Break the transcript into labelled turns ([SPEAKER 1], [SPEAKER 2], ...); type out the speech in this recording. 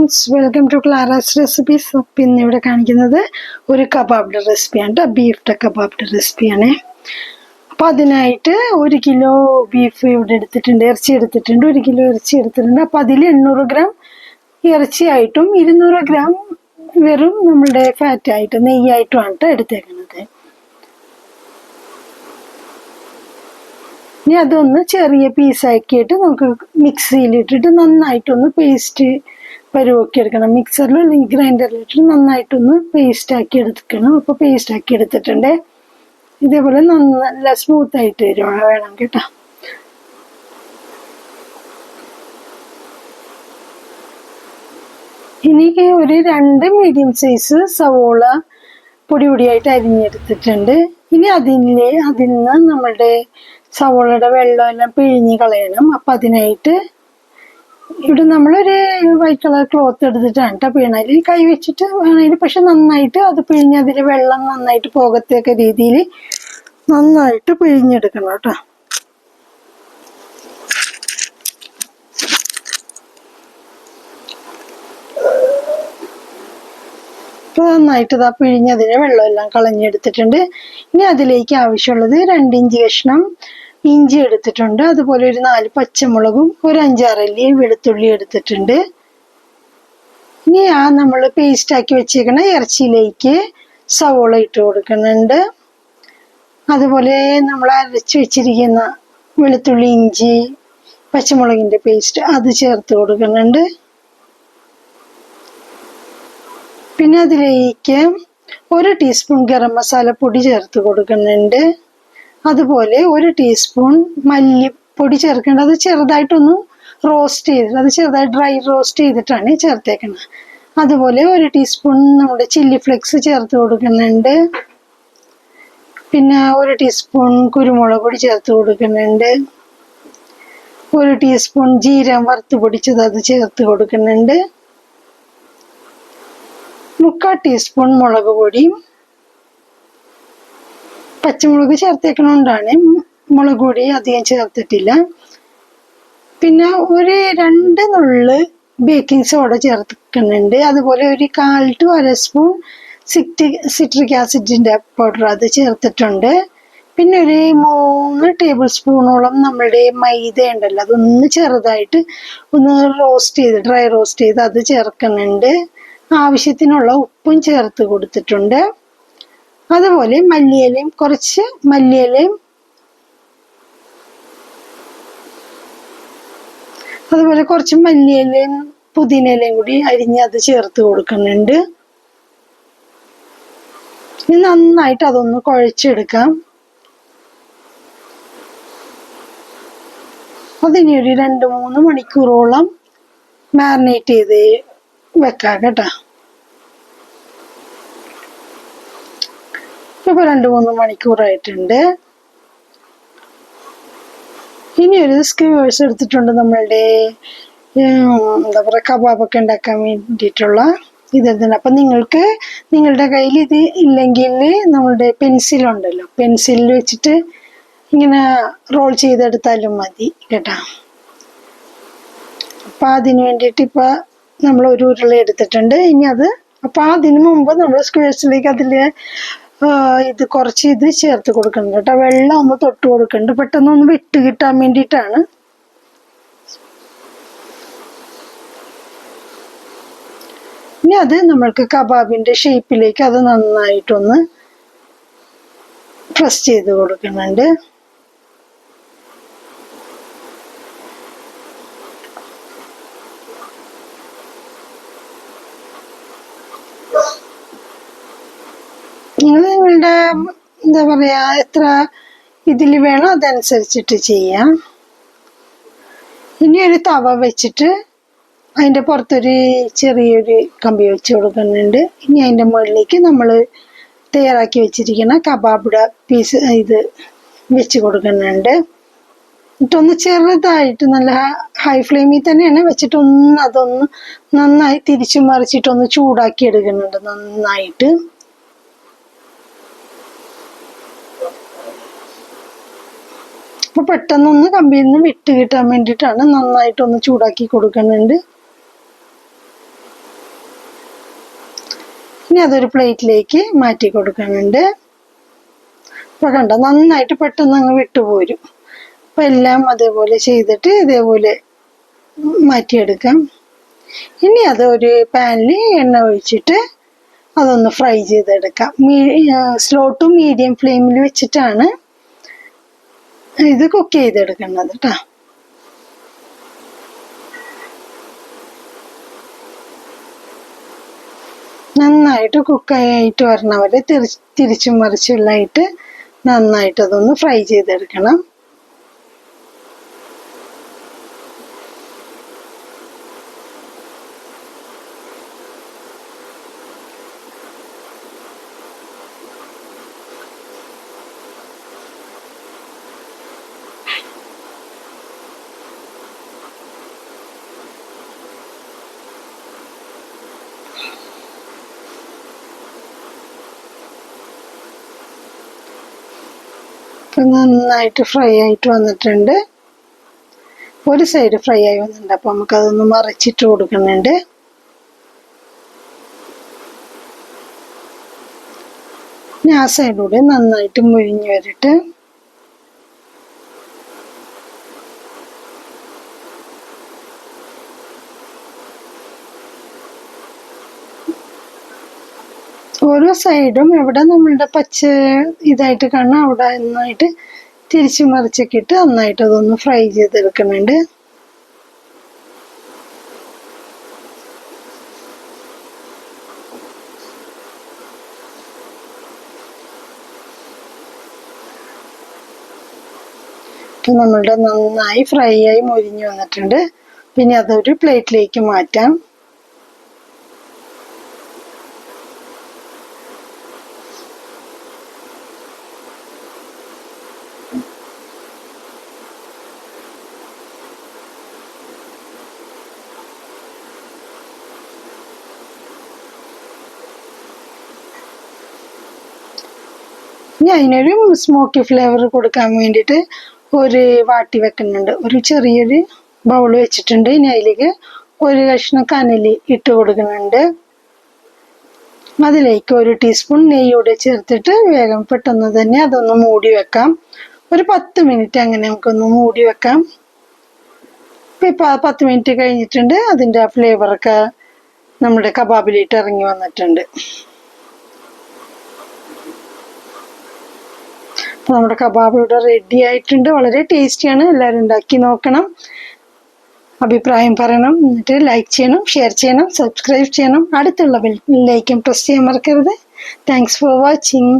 [SPEAKER 1] Friends, welcome to Clara's recipes. പിന്നെ ഇവിടെ കാണിക്കുന്നത് ഒരു കബാബിൻ്റെ റെസിപ്പിയാണ്. ബീഫ് കബാബിൻ്റെ റെസിപ്പിയാണ്. അപ്പോൾ അതിനായിട്ട് 1 കിലോ ബീഫ് ഇവിടെ എടുത്തിട്ടുണ്ട്, ഇറച്ചി എടുത്തിട്ടുണ്ട്. 1 കിലോ ഇറച്ചി എടുത്തിട്ടുണ്ട്. അപ്പോൾ അതിൽ 800 ഗ്രാം ഇറച്ചിയായിട്ടും 200 ഗ്രാം വെറും നമ്മളുടെ ഫാറ്റായിട്ട് നെയ്യായിട്ടുമാണ് എടുത്തേക്കുന്നത്. ഇനി അതൊന്ന് ചെറിയ പീസാക്കിയിട്ട് നമുക്ക് മിക്സിയിലിട്ടിട്ട് നന്നായിട്ടൊന്ന് പേസ്റ്റ് പരുവൊക്കെ എടുക്കണം. മിക്സറിൽ അല്ലെങ്കിൽ ഗ്രൈൻഡറിലിട്ടിട്ട് നന്നായിട്ടൊന്ന് പേസ്റ്റാക്കി എടുക്കണം. അപ്പോൾ പേസ്റ്റാക്കി എടുത്തിട്ടുണ്ട്. ഇതേപോലെ നല്ല സ്മൂത്തായിട്ട് വേണം കേട്ടോ. ഇനി ഒരു 2 മീഡിയം സൈസ് സവോള പൊടി പൊടിയായിട്ട് അരിഞ്ഞെടുത്തിട്ടുണ്ട്. ഇനി അതിൽ നിന്ന് നമ്മളുടെ സവോളയുടെ വെള്ളമെല്ലാം പിഴിഞ്ഞ് കളയണം. അപ്പം അതിനായിട്ട് ഇവിടെ നമ്മളൊരു വൈറ്റ് കളർ ക്ലോത്ത് എടുത്തിട്ടാണ് കേട്ടോ പിഴിഞ്ഞാൽ കൈ വെച്ചിട്ട് വേണമെങ്കിൽ, പക്ഷെ നന്നായിട്ട് അത് പിഴിഞ്ഞ് അതിൽ വെള്ളം നന്നായിട്ട് പോകത്തക്ക രീതിയിൽ നന്നായിട്ട് പിഴിഞ്ഞെടുക്കണം കേട്ടോ. അപ്പോൾ നന്നായിട്ട് ഇതാ പിഴിഞ്ഞതിന് വെള്ളമെല്ലാം കളഞ്ഞെടുത്തിട്ടുണ്ട്. ഇനി അതിലേക്ക് ആവശ്യമുള്ളത് 2 ഇഞ്ച് കഷ്ണം ഇഞ്ചി എടുത്തിട്ടുണ്ട്. അതുപോലെ ഒരു 4 പച്ചമുളകും ഒരു 5-6 അല്ലി വെളുത്തുള്ളി എടുത്തിട്ടുണ്ട്. ഇനി നമ്മൾ പേസ്റ്റാക്കി വെച്ചേക്കണ ഇറച്ചിയിലേക്ക് സവോള ഇട്ട് കൊടുക്കുന്നുണ്ട്. അതുപോലെ നമ്മൾ അരച്ച് വെച്ചിരിക്കുന്ന വെളുത്തുള്ളി, ഇഞ്ചി, പച്ചമുളകിൻ്റെ പേസ്റ്റ് അത് ചേർത്ത് കൊടുക്കുന്നുണ്ട്. പിന്നെ അതിലേക്ക് 1 ടീസ്പൂൺ ഗരം മസാല പൊടി ചേർത്ത് കൊടുക്കുന്നുണ്ട്. അതുപോലെ 1 ടീസ്പൂൺ മല്ലിപ്പൊടി ചേർക്കേണ്ടത്. അത് ചെറുതായിട്ടൊന്ന് റോസ്റ്റ് ചെയ്തിട്ട്, അത് ചെറുതായി ഡ്രൈ റോസ്റ്റ് ചെയ്തിട്ടാണ് ചേർത്തേക്കുന്നത്. അതുപോലെ 1 ടീസ്പൂൺ നമ്മുടെ ചില്ലി ഫ്ലെക്സ് ചേർത്ത് കൊടുക്കുന്നുണ്ട്. പിന്നെ 1 ടീസ്പൂൺ കുരുമുളക് പൊടി ചേർത്ത് കൊടുക്കുന്നുണ്ട്. 1 ടീസ്പൂൺ ജീരകം വറുത്ത് പൊടിച്ചത് അത് ചേർത്ത് കൊടുക്കുന്നുണ്ട്. 3/4 ടീസ്പൂൺ മുളക് പൊടിയും, പച്ചമുളക് ചേർത്തേക്കണോണ്ടാണ് മുളക് പൊടി അധികം ചേർത്തിട്ടില്ല. പിന്നെ ഒരു 2 നുള്ള് ബേക്കിംഗ് സോഡ ചേർക്കുന്നുണ്ട്. അതുപോലെ ഒരു 1/4 to 1/2 സ്പൂൺ സിട്രിക് ആസിഡിൻ്റെ പൗഡർ അത് ചേർത്തിട്ടുണ്ട്. പിന്നെ ഒരു 3 ടേബിൾ സ്പൂണോളം നമ്മളുടെ മൈദ ഉണ്ടല്ലോ, അതൊന്ന് ചെറുതായിട്ട് ഒന്ന് ഡ്രൈ റോസ്റ്റ് ചെയ്ത് അത് ചേർക്കുന്നുണ്ട്. ആവശ്യത്തിനുള്ള ഉപ്പും ചേർത്ത് കൊടുത്തിട്ടുണ്ട്. അതുപോലെ കുറച്ച് മല്ലിയിലയും അതുപോലെ കുറച്ച് മല്ലിയിലയും പുതിനയിലയും കൂടി അരിഞ്ഞ് അത് ചേർത്ത് കൊടുക്കുന്നുണ്ട്. ഇനി നന്നായിട്ട് അതൊന്ന് കുഴച്ചെടുക്കാം. അതിനി ഒരു 2-3 മണിക്കൂറോളം മാരിനേറ്റ് ചെയ്ത് വെക്കാം കേട്ടോ. ഇപ്പോൾ 2-3 മണിക്കൂറായിട്ടുണ്ട്. ഇനി ഒരു സ്ക്യൂവേഴ്സ് എടുത്തിട്ടുണ്ട് നമ്മളുടെ എന്താ പറയുക കബാബൊക്കെ ഉണ്ടാക്കാൻ വേണ്ടിയിട്ടുള്ള ഇതെടുത്തിട്ടുണ്ട്. അപ്പം നിങ്ങളുടെ കയ്യിൽ ഇത് ഇല്ലെങ്കിൽ നമ്മളുടെ പെൻസിലുണ്ടല്ലോ, പെൻസിലിൽ വെച്ചിട്ട് ഇങ്ങനെ റോൾ ചെയ്തെടുത്താലും മതി കേട്ടോ. അപ്പം അതിന് വേണ്ടിയിട്ട് ഇപ്പോൾ നമ്മൾ ഒരു ഉരുള എടുത്തിട്ടുണ്ട്. ഇനി അപ്പം അതിന് മുമ്പ് നമ്മൾ സ്ക്വേഴ്സിലേക്ക് അതിൽ കുറച്ച് ഇത് ചേർത്ത് കൊടുക്കുന്നുണ്ട് കേട്ടോ. വെള്ളം ഒന്ന് തൊട്ട് കൊടുക്കുന്നുണ്ട്, പെട്ടെന്നൊന്ന് വിട്ട് കിട്ടാൻ വേണ്ടിയിട്ടാണ്. ഇനി അത് നമ്മൾക്ക് കബാബിൻ്റെ ഷേപ്പിലേക്ക് അത് നന്നായിട്ടൊന്ന് പ്രസ് ചെയ്ത് കൊടുക്കുന്നുണ്ട്. നിങ്ങളുടെ എന്താ പറയുക എത്ര ഇതിൽ വേണോ അതനുസരിച്ചിട്ട് ചെയ്യാം. ഇനി ഒരു തവ വെച്ചിട്ട് അതിൻ്റെ പുറത്തൊരു ചെറിയൊരു കമ്പി വെച്ച് കൊടുക്കുന്നുണ്ട്. ഇനി അതിൻ്റെ മുകളിലേക്ക് നമ്മൾ തയ്യാറാക്കി വെച്ചിരിക്കുന്ന കബാബിയുടെ പീസ് ഇത് വെച്ച് കൊടുക്കുന്നുണ്ട്. എന്നിട്ടൊന്ന് ചെറുതായിട്ട് നല്ല ഹൈ ഫ്ലെയിമിൽ തന്നെയാണ് വെച്ചിട്ട് അതൊന്ന് നന്നായി തിരിച്ചു മറിച്ചിട്ടൊന്ന് ചൂടാക്കി എടുക്കുന്നുണ്ട് നന്നായിട്ട്. അപ്പോൾ പെട്ടെന്നൊന്ന് കമ്പിയിൽ നിന്ന് വിട്ട് കിട്ടാൻ വേണ്ടിയിട്ടാണ് നന്നായിട്ടൊന്ന് ചൂടാക്കി കൊടുക്കുന്നുണ്ട്. ഇനി അതൊരു പ്ലേറ്റിലേക്ക് മാറ്റി കൊടുക്കുന്നുണ്ട്. അപ്പൊ കണ്ടോ, നന്നായിട്ട് പെട്ടെന്ന് അങ്ങ് വിട്ടുപോരും. അപ്പൊ എല്ലാം അതേപോലെ ചെയ്തിട്ട് ഇതേപോലെ മാറ്റിയെടുക്കാം. ഇനി അത് ഒരു പാനിൽ എണ്ണ ഒഴിച്ചിട്ട് അതൊന്ന് ഫ്രൈ ചെയ്തെടുക്കാം. സ്ലോ ടു മീഡിയം ഫ്ലെയിമിൽ വെച്ചിട്ടാണ് ഇത് കുക്ക് ചെയ്തെടുക്കുന്നത് കേട്ടോ. നന്നായിട്ട് കുക്കായിട്ട് വരണ വരെ തിരിച്ചും മറിച്ചുള്ളായിട്ട് നന്നായിട്ട് അതൊന്ന് ഫ്രൈ ചെയ്തെടുക്കണം. നന്നായിട്ട് ഫ്രൈ ആയിട്ട് വന്നിട്ടുണ്ട്. ഒരു സൈഡ് ഫ്രൈ ആയി വന്നിട്ടുണ്ട്. അപ്പൊ നമുക്കതൊന്ന് മറിച്ചിട്ട് കൊടുക്കുന്നുണ്ട്. ഇനി ആ സൈഡിലൂടെ നന്നായിട്ട് മുരിഞ്ഞു വരട്ടെ. ഓരോ സൈഡും എവിടെ നമ്മളുടെ പച്ച ഇതായിട്ട് കാണാം അവിടെ നന്നായിട്ട് തിരിച്ചു മറിച്ചൊക്കെ ഇട്ട് നന്നായിട്ട് അതൊന്ന് ഫ്രൈ ചെയ്തെടുക്കുന്നുണ്ട്. ഇപ്പൊ നമ്മളുടെ നന്നായി ഫ്രൈ ആയി മൊരിഞ്ഞു വന്നിട്ടുണ്ട്. പിന്നെ അതൊരു പ്ലേറ്റിലേക്ക് മാറ്റാം. ഇനി അതിനൊരു സ്മോക്കി ഫ്ലേവർ കൊടുക്കാൻ വേണ്ടിയിട്ട് ഒരു വാട്ടി വെക്കുന്നുണ്ട്. ഒരു ചെറിയൊരു ബൗൾ വെച്ചിട്ടുണ്ട്. ഇനി അതിലേക്ക് ഒരു കഷ്ണം കനലി ഇട്ട് കൊടുക്കുന്നുണ്ട്. അതിലേക്ക് ഒരു ടീസ്പൂൺ നെയ്യൂടെ ചേർത്തിട്ട് വേഗം പെട്ടെന്ന് തന്നെ അതൊന്ന് മൂടി വെക്കാം. ഒരു 10 മിനിറ്റ് അങ്ങനെ നമുക്കൊന്ന് മൂടി വെക്കാം. ഇപ്പൊ 10 മിനിറ്റ് കഴിഞ്ഞിട്ടുണ്ട്. അതിൻ്റെ ആ ഫ്ലേവറൊക്കെ നമ്മുടെ കബാബിലിട്ട് ഇറങ്ങി വന്നിട്ടുണ്ട്. അപ്പോൾ നമ്മുടെ കബാബ് ഇവിടെ റെഡി ആയിട്ടുണ്ട്. വളരെ ടേസ്റ്റിയാണ്. എല്ലാവരും ഉണ്ടാക്കി നോക്കണം, അഭിപ്രായം പറയണം. എന്നിട്ട് ലൈക്ക് ചെയ്യണം, ഷെയർ ചെയ്യണം, സബ്സ്ക്രൈബ് ചെയ്യണം. അടുത്തുള്ള ബെല്ലിലേക്കും പ്രസ് ചെയ്യാൻ മറക്കരുത്. Thanks for watching.